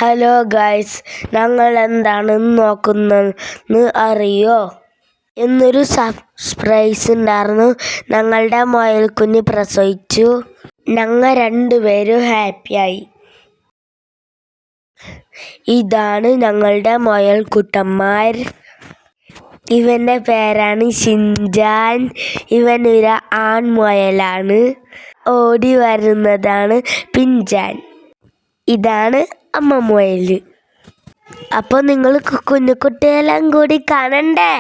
Hello guys, ഞങ്ങൾ എന്താണ് നോക്കുന്നതെന്ന് അറിയോ? ഇന്നൊരു സർപ്രൈസ് ഉണ്ടായിരുന്നു. ഞങ്ങളുടെ മുയൽ കുഞ്ഞ് പ്രസവിച്ചു. ഞങ്ങൾ രണ്ടുപേരും ഹാപ്പിയായി. ഇതാണ് ഞങ്ങളുടെ മുയൽ കുട്ടന്മാർ. ഇവൻ്റെ പേരാണ് ഷിൻജാൻ. ഇവൻ ഒരു ആൺമുയലാണ്. ഓടി വരുന്നതാണ് പിഞ്ചാൻ. ഇതാണ് അമ്മ മുയൽ. അപ്പോൾ നിങ്ങൾ കുഞ്ഞുകുട്ടിയെല്ലാം കൂടി കാണണ്ടേ?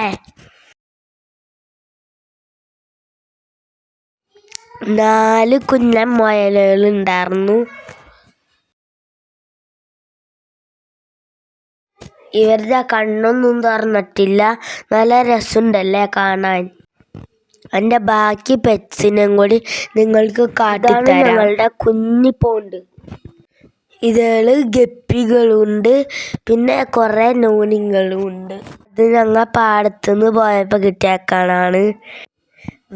4 കുഞ്ഞൻ മുയലുകൾ ഉണ്ടായിരുന്നു. ഇവരുടെ കണ്ണൊന്നും തുറന്നിട്ടില്ല. നല്ല രസമുണ്ടല്ലേ കാണാൻ. എൻ്റെ ബാക്കി പെറ്റ്സിനും കൂടി നിങ്ങൾക്ക് കാട്ടിത്തരാം. ഞങ്ങളുടെ കുഞ്ഞി പോണ്ട്. ഇതിൽ ഗപ്പികളുണ്ട്, പിന്നെ കുറേ നോണിങ്ങളും ഉണ്ട്. ഇത് ഞങ്ങൾ പാടത്തുനിന്ന് പോയപ്പോൾ കിട്ടിയേക്കാനാണ്.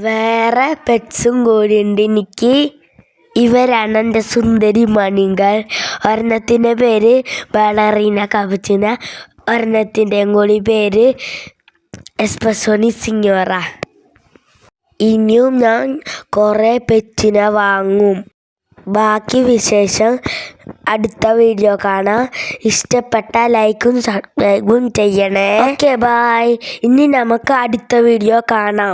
വേറെ പെറ്റ്സും കൂടി ഉണ്ട് എനിക്ക്. ഇവരാണ് എൻ്റെ സുന്ദരി മണികൾ. ഒരെണ്ണത്തിൻ്റെ പേര് ബാലറീന കപച്ചിന, ഒരെണ്ണത്തിൻ്റെയും കൂടി പേര് എസ്പെസോണി സിഞ്ഞോറ. ഇനിയും ഞാൻ കുറേ പെറ്റിനെ വാങ്ങും. ബാക്കി വിശേഷം അടുത്ത വീഡിയോ കാണാം. ഇഷ്ടപ്പെട്ട ലൈക്കും സബ്സ്ക്രൈബും ചെയ്യണേ. Okay, bye. ഇനി നമുക്ക് അടുത്ത വീഡിയോ കാണാം.